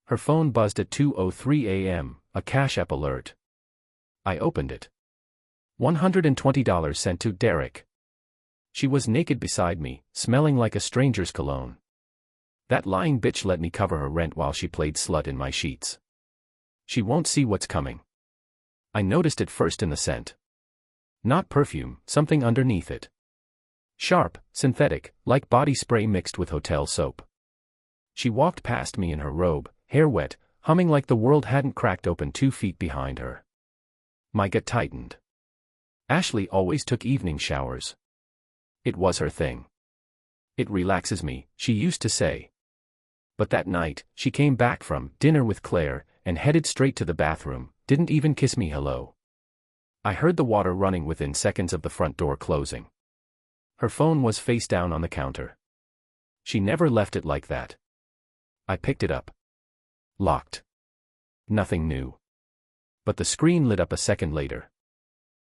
Her phone buzzed at 2:03 a.m., a Cash App alert. I opened it. $120 sent to Derek. She was naked beside me, smelling like a stranger's cologne. That lying bitch let me cover her rent while she played slut in my sheets. She won't see what's coming. I noticed it first in the scent. Not perfume, something underneath it. Sharp, synthetic, like body spray mixed with hotel soap. She walked past me in her robe, hair wet, humming like the world hadn't cracked open 2 feet behind her. My gut tightened. Ashley always took evening showers. It was her thing. It relaxes me, she used to say. But that night, she came back from dinner with Claire and headed straight to the bathroom, didn't even kiss me hello. I heard the water running within seconds of the front door closing. Her phone was face down on the counter. She never left it like that. I picked it up. Locked. Nothing new. But the screen lit up a second later.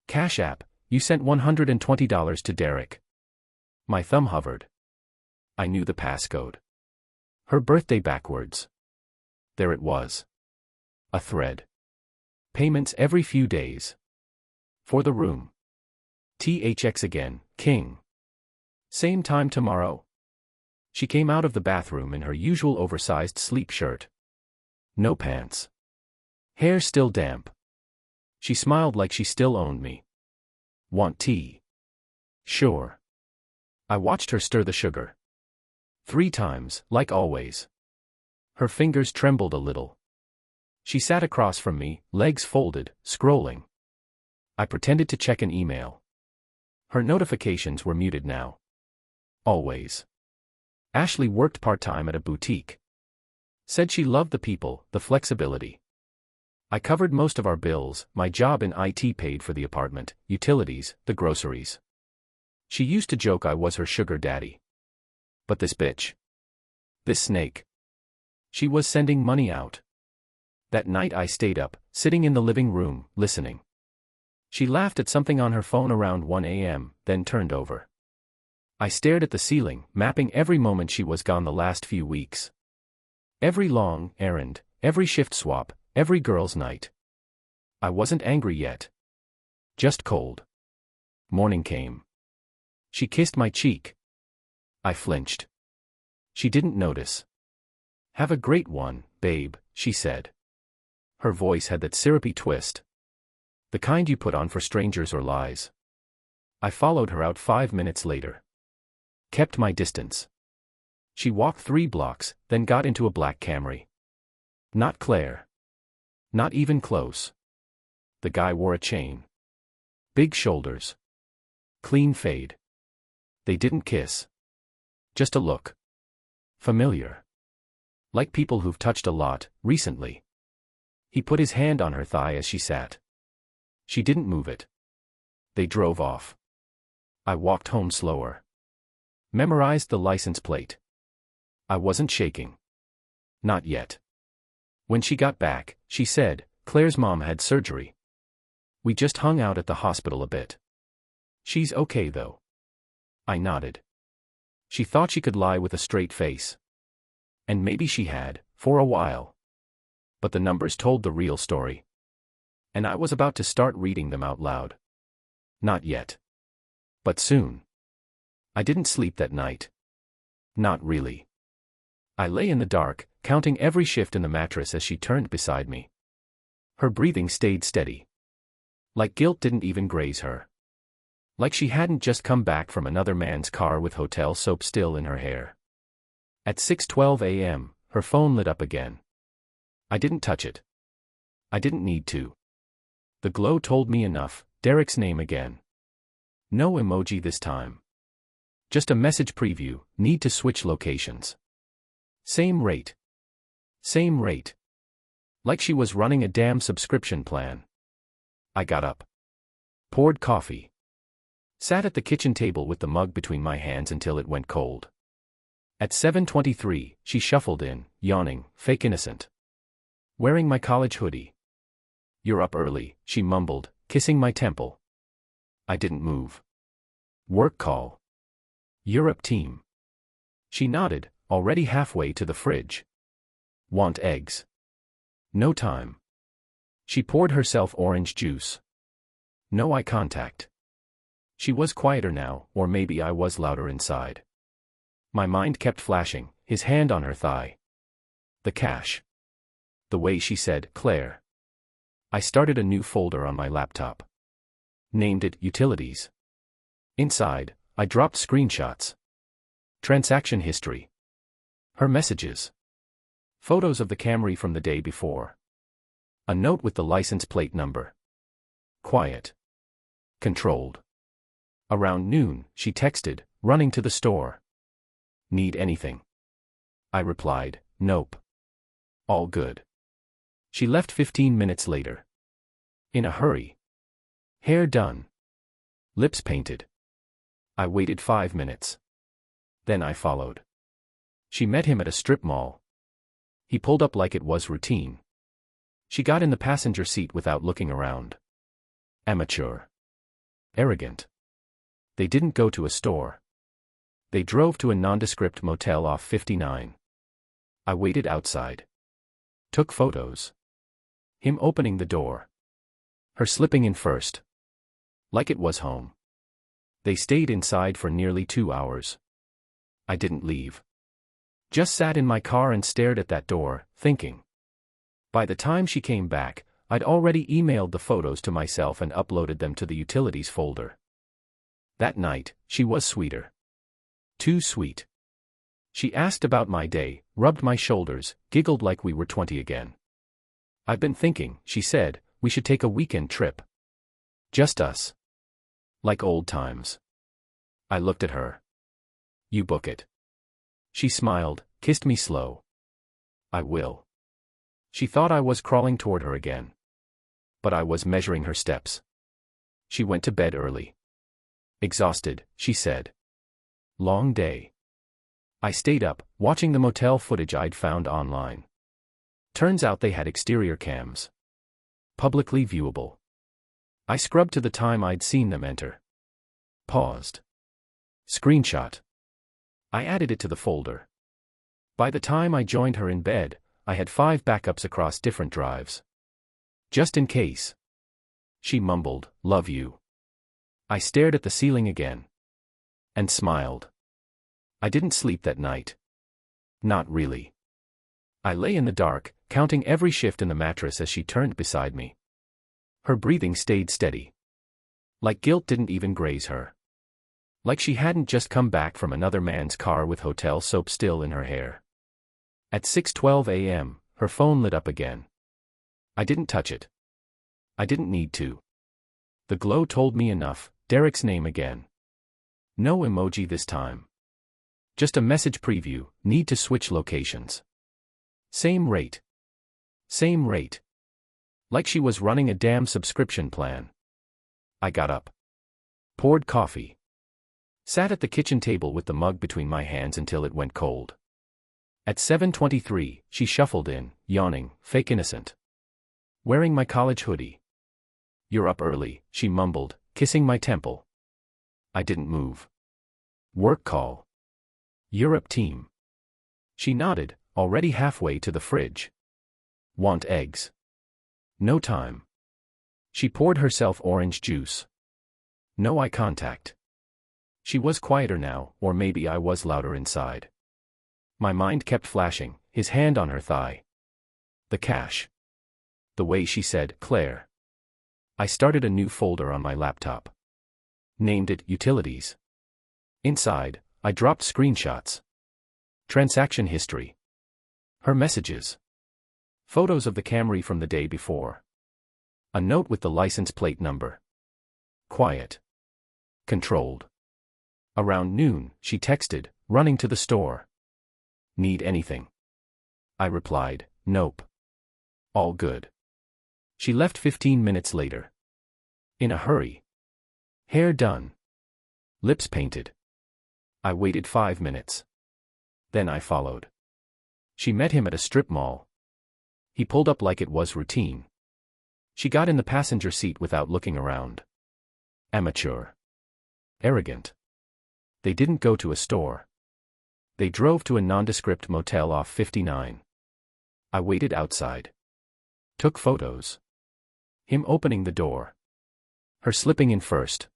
Cash App, you sent $120 to Derek. My thumb hovered. I knew the passcode. Her birthday backwards. There it was. A thread. Payments every few days. For the room. THX again, King. Same time tomorrow. She came out of the bathroom in her usual oversized sleep shirt. No pants. Hair still damp. She smiled like she still owned me. Want tea? Sure. I watched her stir the sugar. 3 times, like always. Her fingers trembled a little. She sat across from me, legs folded, scrolling. I pretended to check an email. Her notifications were muted now. Always. Ashley worked part-time at a boutique. Said she loved the people, the flexibility. I covered most of our bills, my job in IT paid for the apartment, utilities, the groceries. She used to joke I was her sugar daddy. But this bitch. This snake. She was sending money out. That night I stayed up, sitting in the living room, listening. She laughed at something on her phone around 1 a.m., then turned over. I stared at the ceiling, mapping every moment she was gone the last few weeks. Every long errand, every shift swap, every girl's night. I wasn't angry yet. Just cold. Morning came. She kissed my cheek. I flinched. She didn't notice. Have a great one, babe, she said. Her voice had that syrupy twist. The kind you put on for strangers or lies. I followed her out 5 minutes later. Kept my distance. She walked 3 blocks, then got into a black Camry. Not Claire. Not even close. The guy wore a chain. Big shoulders. Clean fade. They didn't kiss. Just a look. Familiar. Like people who've touched a lot, recently. He put his hand on her thigh as she sat. She didn't move it. They drove off. I walked home slower. Memorized the license plate. I wasn't shaking. Not yet. When she got back, she said, Claire's mom had surgery. We just hung out at the hospital a bit. She's okay though. I nodded. She thought she could lie with a straight face. And maybe she had, for a while. But the numbers told the real story. And I was about to start reading them out loud. Not yet. But soon. I didn't sleep that night. Not really. I lay in the dark, counting every shift in the mattress as she turned beside me. Her breathing stayed steady. Like guilt didn't even graze her. Like she hadn't just come back from another man's car with hotel soap still in her hair. At 6:12 a.m., her phone lit up again. I didn't touch it. I didn't need to. The glow told me enough, Derek's name again. No emoji this time. Just a message preview, need to switch locations. Same rate. Same rate. Like she was running a damn subscription plan. I got up. Poured coffee. Sat at the kitchen table with the mug between my hands until it went cold. At 7:23, she shuffled in, yawning, fake innocent. Wearing my college hoodie. You're up early, she mumbled, kissing my temple. I didn't move. Work call. Europe team. She nodded, already halfway to the fridge. Want eggs? No time. She poured herself orange juice. No eye contact. She was quieter now, or maybe I was louder inside. My mind kept flashing, his hand on her thigh. The cash. The way she said, Claire. I started a new folder on my laptop. Named it Utilities. Inside, I dropped screenshots. Transaction history. Her messages. Photos of the Camry from the day before. A note with the license plate number. Quiet. Controlled. Around noon, she texted, running to the store. Need anything? I replied, nope. All good. She left 15 minutes later. In a hurry. Hair done. Lips painted. I waited 5 minutes. Then I followed. She met him at a strip mall. He pulled up like it was routine. She got in the passenger seat without looking around. Amateur. Arrogant. They didn't go to a store. They drove to a nondescript motel off 59. I waited outside. Took photos. Him opening the door. Her slipping in first. Like it was home. They stayed inside for nearly 2 hours. I didn't leave. Just sat in my car and stared at that door, thinking. By the time she came back, I'd already emailed the photos to myself and uploaded them to the utilities folder. That night, she was sweeter. Too sweet. She asked about my day, rubbed my shoulders, giggled like we were 20 again. I've been thinking, she said, we should take a weekend trip. Just us. Like old times. I looked at her. You book it. She smiled, kissed me slow. I will. She thought I was crawling toward her again. But I was measuring her steps. She went to bed early. Exhausted, she said. Long day. I stayed up, watching the motel footage I'd found online. Turns out they had exterior cams. Publicly viewable. I scrubbed to the time I'd seen them enter. Paused. Screenshot. I added it to the folder. By the time I joined her in bed, I had 5 backups across different drives. Just in case. She mumbled, love you. I stared at the ceiling again. And smiled. I didn't sleep that night. Not really. I lay in the dark, counting every shift in the mattress as she turned beside me. Her breathing stayed steady. Like guilt didn't even graze her. Like she hadn't just come back from another man's car with hotel soap still in her hair. At 6:12 a.m., her phone lit up again. I didn't touch it. I didn't need to. The glow told me enough, Derek's name again. No emoji this time. Just a message preview, need to switch locations. Same rate. Same rate. Like she was running a damn subscription plan. I got up. Poured coffee. Sat at the kitchen table with the mug between my hands until it went cold. At 7:23, she shuffled in, yawning, fake innocent. Wearing my college hoodie. You're up early, she mumbled, kissing my temple. I didn't move. Work call. Europe team. She nodded, already halfway to the fridge. Want eggs? No time. She poured herself orange juice. No eye contact. She was quieter now, or maybe I was louder inside. My mind kept flashing, his hand on her thigh. The cash. The way she said, Claire. I started a new folder on my laptop. Named it Utilities. Inside, I dropped screenshots. Transaction history. Her messages. Photos of the Camry from the day before. A note with the license plate number. Quiet. Controlled. Around noon, she texted, running to the store. Need anything? I replied, nope. All good. She left 15 minutes later. In a hurry. Hair done. Lips painted. I waited 5 minutes. Then I followed. She met him at a strip mall. He pulled up like it was routine. She got in the passenger seat without looking around. Amateur. Arrogant. They didn't go to a store. They drove to a nondescript motel off 59. I waited outside. Took photos. Him opening the door. Her slipping in first.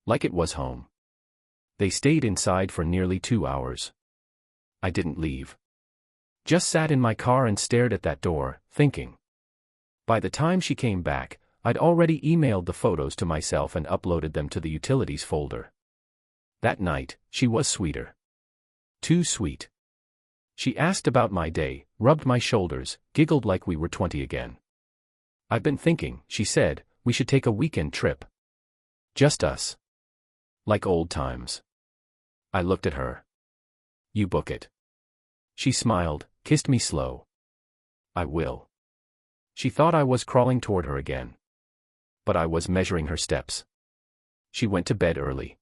Like it was home. They stayed inside for nearly 2 hours. I didn't leave. Just sat in my car and stared at that door, thinking. By the time she came back, I'd already emailed the photos to myself and uploaded them to the utilities folder. That night, she was sweeter. Too sweet. She asked about my day, rubbed my shoulders, giggled like we were 20 again. I've been thinking, she said, we should take a weekend trip. Just us. Like old times. I looked at her. You book it. She smiled, kissed me slow. I will. She thought I was crawling toward her again. But I was measuring her steps. She went to bed early.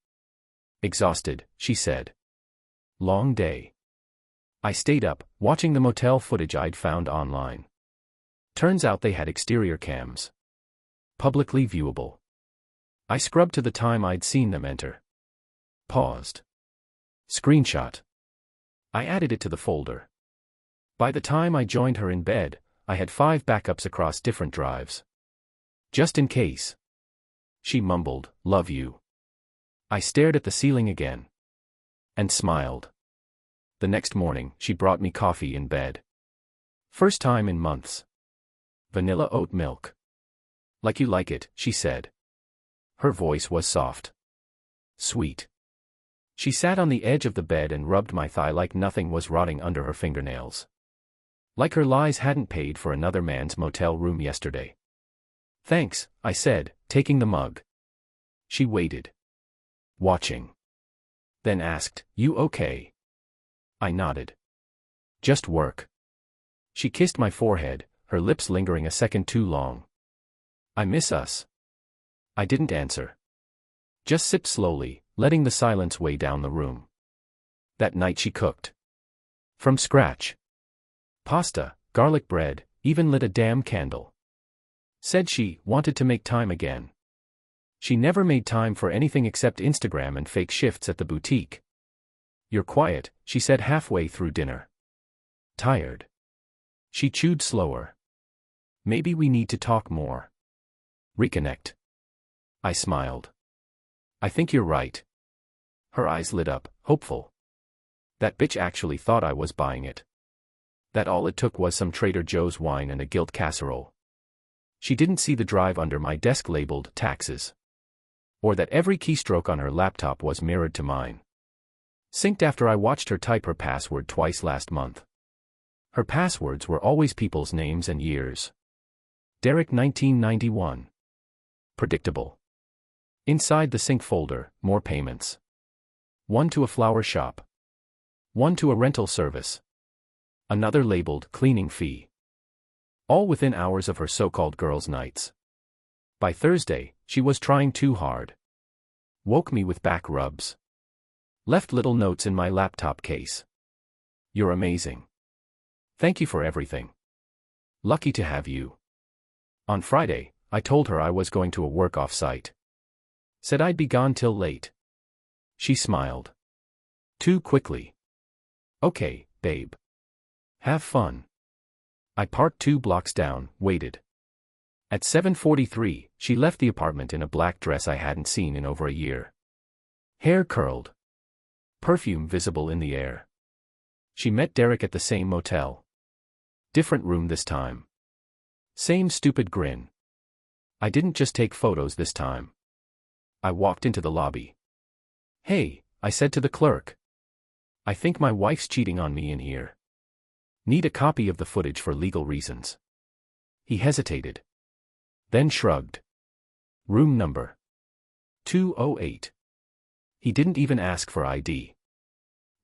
Exhausted, she said. Long day. I stayed up, watching the motel footage I'd found online. Turns out they had exterior cams. Publicly viewable. I scrubbed to the time I'd seen them enter. Paused. Screenshot. I added it to the folder. By the time I joined her in bed, I had 5 backups across different drives. Just in case. She mumbled, "Love you." I stared at the ceiling again. And smiled. The next morning, she brought me coffee in bed. First time in months. Vanilla oat milk. Like you like it, she said. Her voice was soft. Sweet. She sat on the edge of the bed and rubbed my thigh like nothing was rotting under her fingernails. Like her lies hadn't paid for another man's motel room yesterday. Thanks, I said, taking the mug. She waited. Watching. Then asked, "You okay?" I nodded. Just work. She kissed my forehead, her lips lingering a second too long. I miss us. I didn't answer. Just sipped slowly, letting the silence weigh down the room. That night she cooked. From scratch. Pasta, garlic bread, even lit a damn candle. Said she wanted to make time again. She never made time for anything except Instagram and fake shifts at the boutique. You're quiet, she said halfway through dinner. Tired. She chewed slower. Maybe we need to talk more. Reconnect. I smiled. I think you're right. Her eyes lit up, hopeful. That bitch actually thought I was buying it. That all it took was some Trader Joe's wine and a gilt casserole. She didn't see the drive under my desk labeled taxes. Or that every keystroke on her laptop was mirrored to mine. Synced after I watched her type her password twice last month. Her passwords were always people's names and years. Derek 1991. Predictable. Inside the sync folder, more payments. One to a flower shop. One to a rental service. Another labeled cleaning fee. All within hours of her so-called girls' nights. By Thursday, she was trying too hard. Woke me with back rubs. Left little notes in my laptop case. You're amazing. Thank you for everything. Lucky to have you. On Friday, I told her I was going to a work off-site. Said I'd be gone till late. She smiled. Too quickly. Okay, babe. Have fun. I parked 2 blocks down, waited. At 7:43, she left the apartment in a black dress I hadn't seen in over a year. Hair curled. Perfume visible in the air. She met Derek at the same motel. Different room this time. Same stupid grin. I didn't just take photos this time. I walked into the lobby. Hey, I said to the clerk. I think my wife's cheating on me in here. Need a copy of the footage for legal reasons. He hesitated. Then shrugged. Room number 208. He didn't even ask for ID.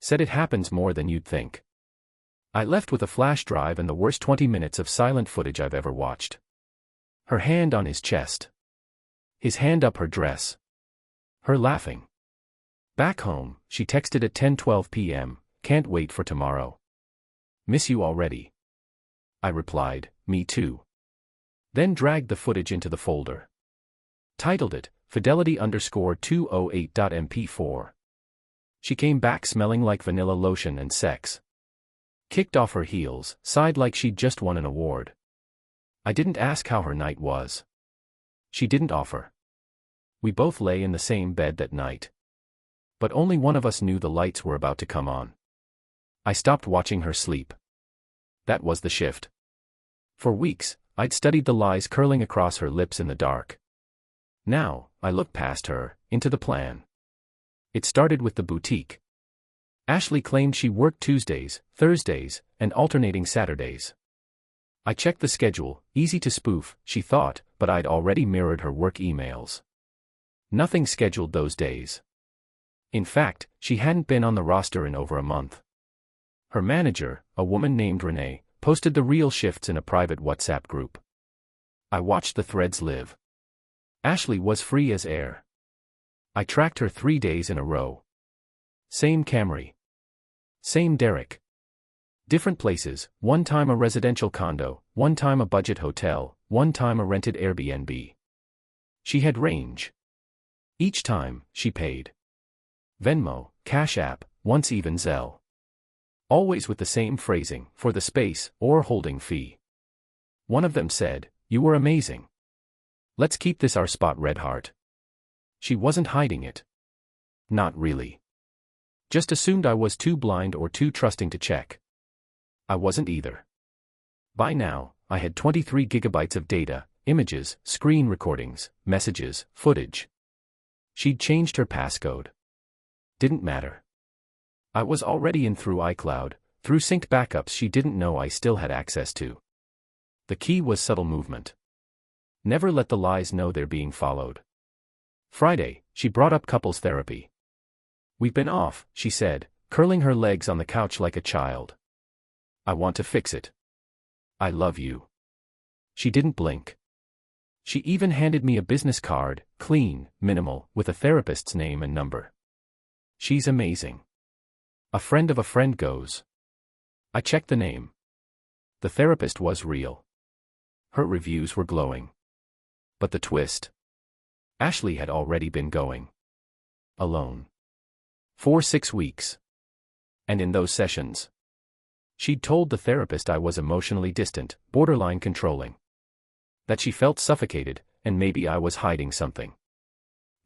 Said it happens more than you'd think. I left with a flash drive and the worst 20 minutes of silent footage I've ever watched. Her hand on his chest. His hand up her dress. Her laughing. Back home, she texted at 10:12 p.m., "Can't wait for tomorrow. Miss you already." I replied, "Me too." Then dragged the footage into the folder. Titled it, Fidelity_208.mp4. She came back smelling like vanilla lotion and sex. Kicked off her heels, sighed like she'd just won an award. I didn't ask how her night was. She didn't offer. We both lay in the same bed that night. But only one of us knew the lights were about to come on. I stopped watching her sleep. That was the shift. For weeks, I'd studied the lies curling across her lips in the dark. Now, I looked past her, into the plan. It started with the boutique. Ashley claimed she worked Tuesdays, Thursdays, and alternating Saturdays. I checked the schedule, easy to spoof, she thought, but I'd already mirrored her work emails. Nothing scheduled those days. In fact, she hadn't been on the roster in over a month. Her manager, a woman named Renee, posted the real shifts in a private WhatsApp group. I watched the threads live. Ashley was free as air. I tracked her 3 days in a row. Same Camry. Same Derek. Different places, one time a residential condo, one time a budget hotel, one time a rented Airbnb. She had range. Each time, she paid. Venmo, Cash App, once even Zelle. Always with the same phrasing, for the space, or holding fee. One of them said, "You were amazing. Let's keep this our spot, Red Heart." She wasn't hiding it. Not really. Just assumed I was too blind or too trusting to check. I wasn't either. By now, I had 23 gigabytes of data, images, screen recordings, messages, footage. She'd changed her passcode. Didn't matter. I was already in through iCloud, through synced backups she didn't know I still had access to. The key was subtle movement. Never let the lies know they're being followed. Friday, she brought up couples therapy. "We've been off," she said, curling her legs on the couch like a child. "I want to fix it. I love you." She didn't blink. She even handed me a business card, clean, minimal, with a therapist's name and number. She's amazing. A friend of a friend goes. I checked the name. The therapist was real. Her reviews were glowing. But the twist? Ashley had already been going. Alone. For 6 weeks. And in those sessions, she'd told the therapist I was emotionally distant, borderline controlling. That she felt suffocated, and maybe I was hiding something.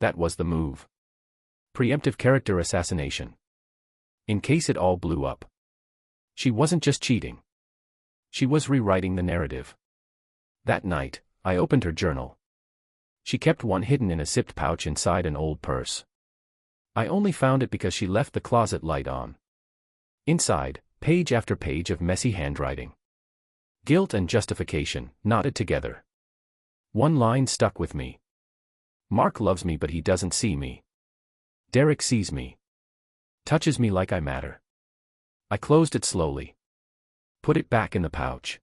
That was the move. Preemptive character assassination. In case it all blew up. She wasn't just cheating. She was rewriting the narrative. That night, I opened her journal. She kept one hidden in a zipped pouch inside an old purse. I only found it because she left the closet light on. Inside, page after page of messy handwriting. Guilt and justification, knotted together. One line stuck with me. "Mark loves me but he doesn't see me. Derek sees me. Touches me like I matter." I closed it slowly. Put it back in the pouch.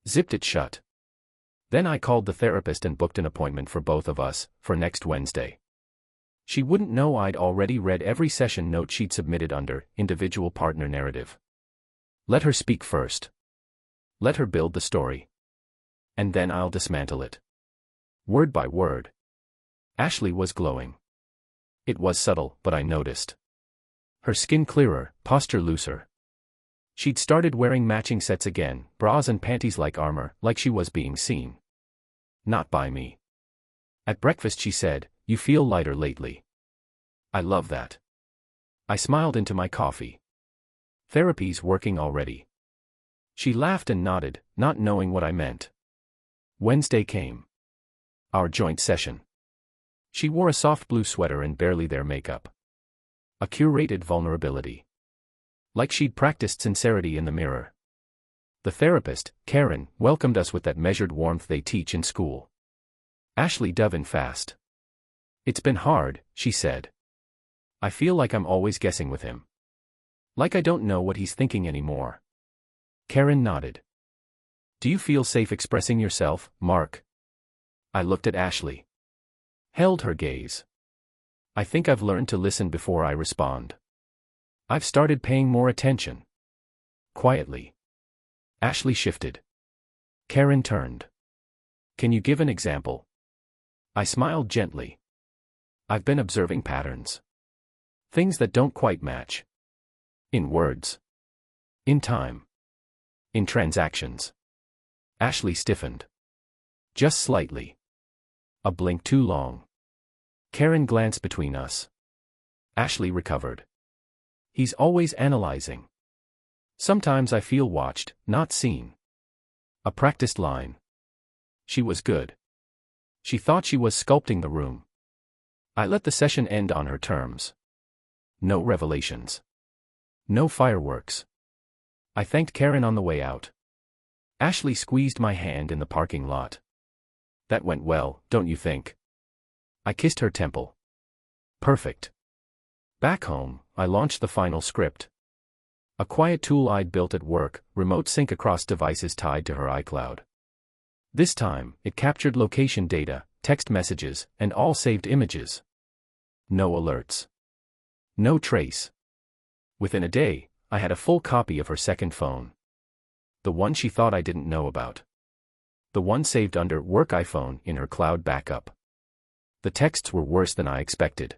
Zipped it shut. Then I called the therapist and booked an appointment for both of us, for next Wednesday. She wouldn't know I'd already read every session note she'd submitted under individual partner narrative. Let her speak first. Let her build the story. And then I'll dismantle it. Word by word. Ashley was glowing. It was subtle, but I noticed. Her skin clearer, posture looser. She'd started wearing matching sets again, bras and panties like armor, like she was being seen. Not by me. At breakfast she said, "You feel lighter lately." I love that. I smiled into my coffee. Therapy's working already. She laughed and nodded, not knowing what I meant. Wednesday came. Our joint session. She wore a soft blue sweater and barely their makeup. A curated vulnerability. Like she'd practiced sincerity in the mirror. The therapist, Karen, welcomed us with that measured warmth they teach in school. Ashley dove in fast. "It's been hard," she said. "I feel like I'm always guessing with him. Like I don't know what he's thinking anymore." Karen nodded. "Do you feel safe expressing yourself, Mark?" I looked at Ashley. Held her gaze. "I think I've learned to listen before I respond. I've started paying more attention." Quietly. Ashley shifted. Karen turned. "Can you give an example?" I smiled gently. "I've been observing patterns. Things that don't quite match. In words. In time. In transactions. Ashley stiffened. Just slightly. A blink too long. Karen glanced between us. Ashley recovered. He's always analyzing. Sometimes I feel watched, not seen. A practiced line. She was good. She thought she was sculpting the room. I let the session end on her terms. No revelations. No fireworks. I thanked Karen on the way out. Ashley squeezed my hand in the parking lot. That went well, don't you think? I kissed her temple. Perfect. Back home, I launched the final script. A quiet tool I'd built at work, remote sync across devices tied to her iCloud. This time, it captured location data, text messages, and all saved images. No alerts. No trace. Within a day, I had a full copy of her second phone. The one she thought I didn't know about. The one saved under work iPhone in her cloud backup. The texts were worse than I expected.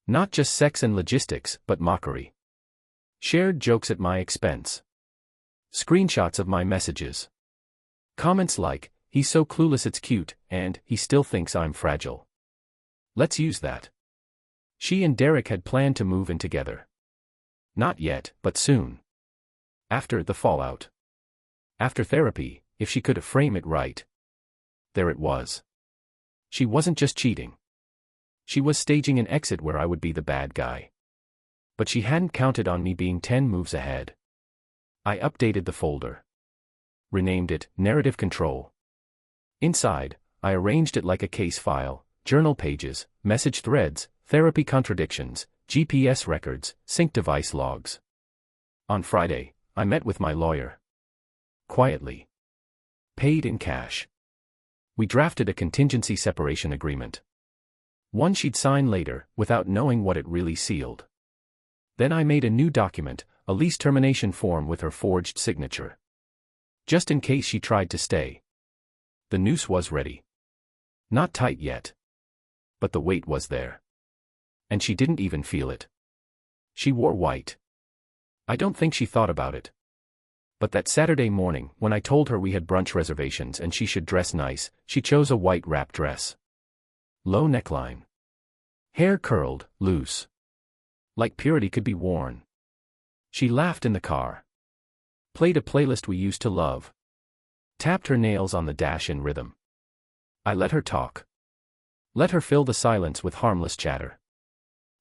Not just sex and logistics, but mockery. Shared jokes at my expense. Screenshots of my messages. Comments like, "He's so clueless it's cute," and "He still thinks I'm fragile." Let's use that. She and Derek had planned to move in together. Not yet, but soon. After the fallout. After therapy, if she could frame it right. There it was. She wasn't just cheating. She was staging an exit where I would be the bad guy. But she hadn't counted on me being 10 moves ahead. I updated the folder. Renamed it Narrative Control. Inside, I arranged it like a case file: journal pages, message threads, therapy contradictions, GPS records, sync device logs. On Friday, I met with my lawyer. Quietly. Paid in cash. We drafted a contingency separation agreement. One she'd sign later, without knowing what it really sealed. Then I made a new document, a lease termination form with her forged signature. Just in case she tried to stay. The noose was ready. Not tight yet. But the weight was there. And she didn't even feel it. She wore white. I don't think she thought about it. But that Saturday morning, when I told her we had brunch reservations and she should dress nice, she chose a white wrap dress. Low neckline. Hair curled, loose. Like purity could be worn. She laughed in the car. Played a playlist we used to love. Tapped her nails on the dash in rhythm. I let her talk. Let her fill the silence with harmless chatter.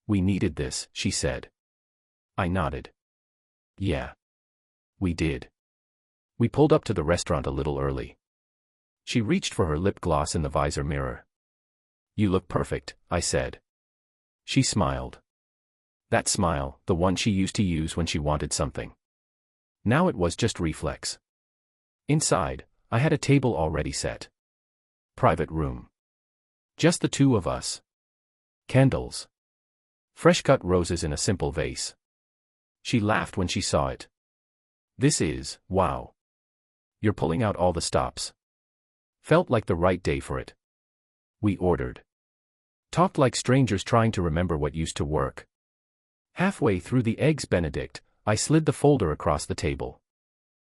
"We needed this," she said. I nodded. Yeah. We did. We pulled up to the restaurant a little early. She reached for her lip gloss in the visor mirror. "You look perfect," I said. She smiled. That smile, the one she used to use when she wanted something. Now it was just reflex. Inside, I had a table already set. Private room. Just the two of us. Candles. Fresh-cut roses in a simple vase. She laughed when she saw it. "This is, wow. You're pulling out all the stops." Felt like the right day for it. We ordered. Talked like strangers trying to remember what used to work. Halfway through the Eggs Benedict, I slid the folder across the table.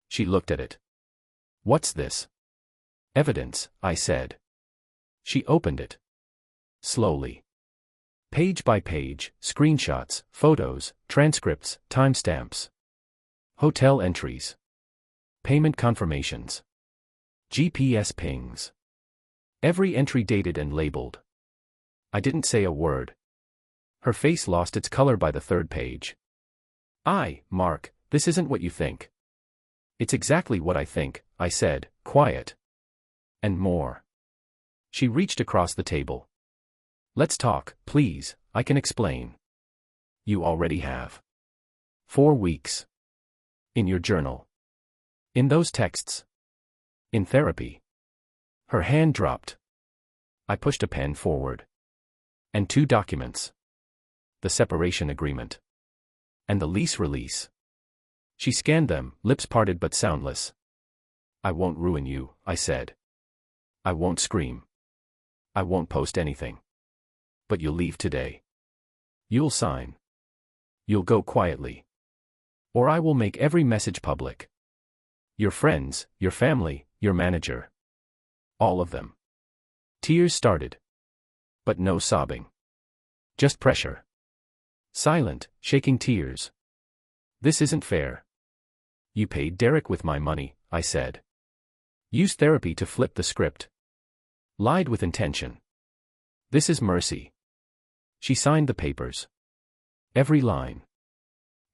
She looked at it. "What's this?" "Evidence," I said. She opened it. Slowly. Page by page, screenshots, photos, transcripts, timestamps. Hotel entries. Payment confirmations. GPS pings. Every entry dated and labeled. I didn't say a word. Her face lost its color by the third page. Mark, this isn't what you think." "It's exactly what I think," I said, quiet. "And more." She reached across the table. "Let's talk, please, I can explain." "You already have. 4 weeks. In your journal. In those texts. In therapy." Her hand dropped. I pushed a pen forward. "And 2 documents. The separation agreement. And the lease release." She scanned them, lips parted but soundless. "I won't ruin you," I said. "I won't scream. I won't post anything. But you'll leave today. You'll sign. You'll go quietly. Or I will make every message public. Your friends, your family, your manager. All of them. Tears started. But no sobbing. Just pressure. Silent, shaking tears. This isn't fair. You paid Derek with my money, I said. Used therapy to flip the script. Lied with intention. This is mercy. She signed the papers. Every line.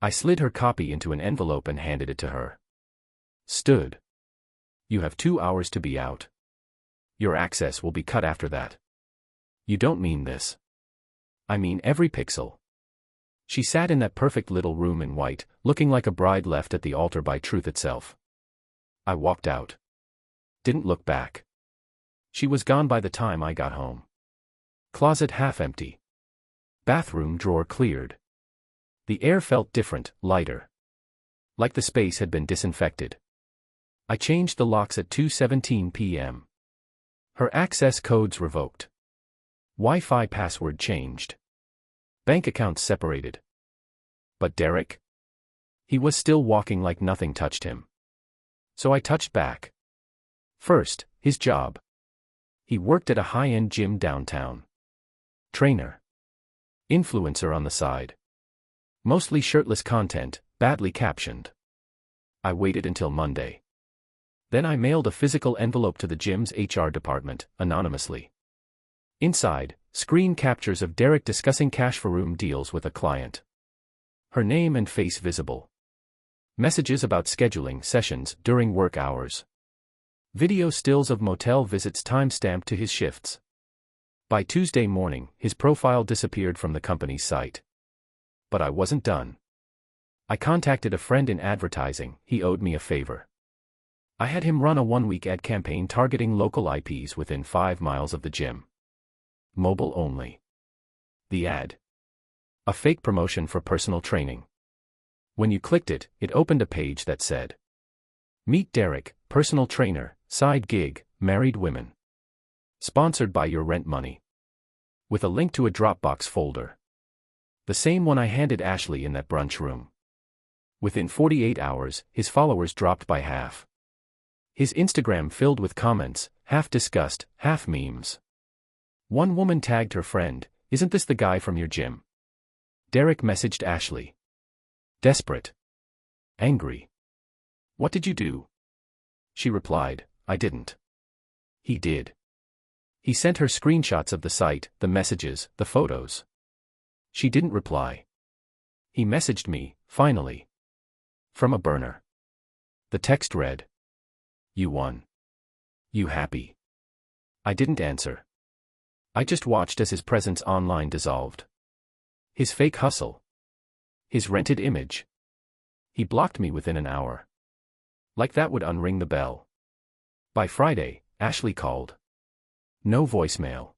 I slid her copy into an envelope and handed it to her. Stood. You have 2 hours to be out. Your access will be cut after that. You don't mean this. I mean every pixel. She sat in that perfect little room in white, looking like a bride left at the altar by truth itself. I walked out. Didn't look back. She was gone by the time I got home. Closet half empty. Bathroom drawer cleared. The air felt different, lighter. Like the space had been disinfected. I changed the locks at 2:17 p.m. Her access codes revoked. Wi-Fi password changed. Bank accounts separated. But Derek? He was still walking like nothing touched him. So I touched back. First, his job. He worked at a high-end gym downtown. Trainer. Influencer on the side. Mostly shirtless content, badly captioned. I waited until Monday. Then I mailed a physical envelope to the gym's HR department, anonymously. Inside, screen captures of Derek discussing cash for room deals with a client. Her name and face visible. Messages about scheduling sessions during work hours. Video stills of motel visits time-stamped to his shifts. By Tuesday morning, his profile disappeared from the company's site. But I wasn't done. I contacted a friend in advertising. He owed me a favor. I had him run a 1-week ad campaign targeting local IPs within 5 miles of the gym. Mobile only. The ad. A fake promotion for personal training. When you clicked it, it opened a page that said, "Meet Derek, personal trainer, side gig, married women. Sponsored by your rent money." With a link to a Dropbox folder. The same one I handed Ashley in that brunch room. Within 48 hours, his followers dropped by half. His Instagram filled with comments, half disgust, half memes. One woman tagged her friend, "Isn't this the guy from your gym?" Derek messaged Ashley. Desperate. Angry. "What did you do?" She replied, "I didn't." He did. He sent her screenshots of the site, the messages, the photos. She didn't reply. He messaged me, finally. From a burner. The text read, "You won. You happy?" I didn't answer. I just watched as his presence online dissolved. His fake hustle. His rented image. He blocked me within an hour. Like that would unring the bell. By Friday, Ashley called. No voicemail.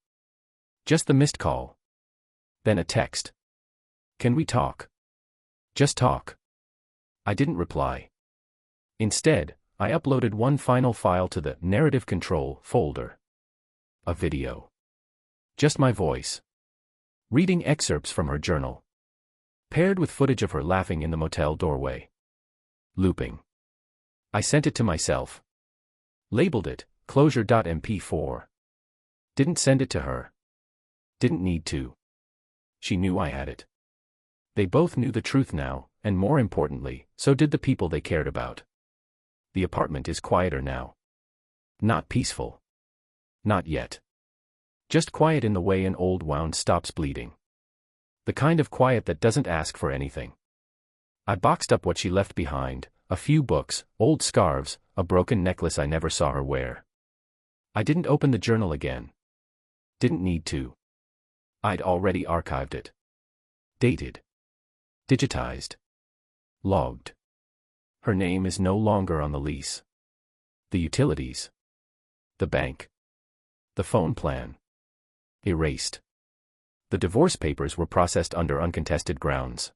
Just the missed call. Then a text. "Can we talk? Just talk." I didn't reply. Instead, I uploaded one final file to the narrative control folder. A video. Just my voice. Reading excerpts from her journal. Paired with footage of her laughing in the motel doorway. Looping. I sent it to myself. Labeled it, closure.mp4. Didn't send it to her. Didn't need to. She knew I had it. They both knew the truth now, and more importantly, so did the people they cared about. The apartment is quieter now. Not peaceful. Not yet. Just quiet in the way an old wound stops bleeding. The kind of quiet that doesn't ask for anything. I boxed up what she left behind, a few books, old scarves, a broken necklace I never saw her wear. I didn't open the journal again. Didn't need to. I'd already archived it. Dated. Digitized. Logged. Her name is no longer on the lease. The utilities. The bank. The phone plan. Erased. The divorce papers were processed under uncontested grounds.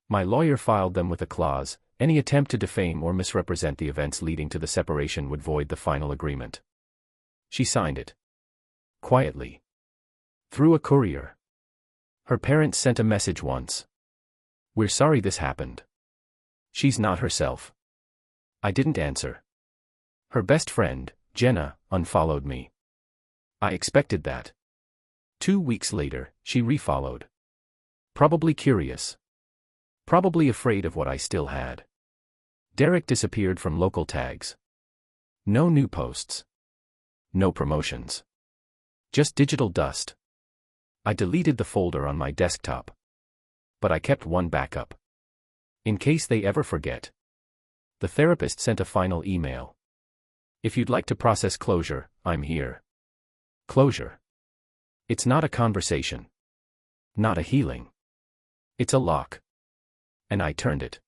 My lawyer filed them with a clause, any attempt to defame or misrepresent the events leading to the separation would void the final agreement. She signed it. Quietly. Through a courier. Her parents sent a message once. "We're sorry this happened. She's not herself. I didn't answer. Her best friend, Jenna, unfollowed me. I expected that. 2 weeks later, she refollowed. Probably curious. Probably afraid of what I still had. Derek disappeared from local tags. No new posts. No promotions. Just digital dust. I deleted the folder on my desktop. But I kept one backup. In case they ever forget. The therapist sent a final email. If you'd like to process closure, I'm here. Closure. It's not a conversation. Not a healing. It's a lock. And I turned it.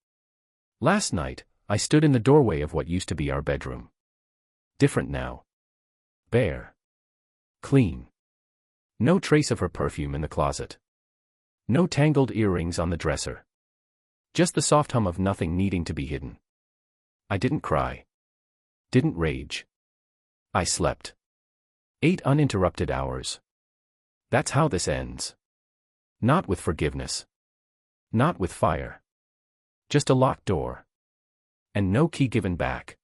Last night, I stood in the doorway of what used to be our bedroom. Different now. Bare. Clean. No trace of her perfume in the closet. No tangled earrings on the dresser. Just the soft hum of nothing needing to be hidden. I didn't cry. Didn't rage. I slept. 8 uninterrupted hours. That's how this ends. Not with forgiveness. Not with fire. Just a locked door. And no key given back.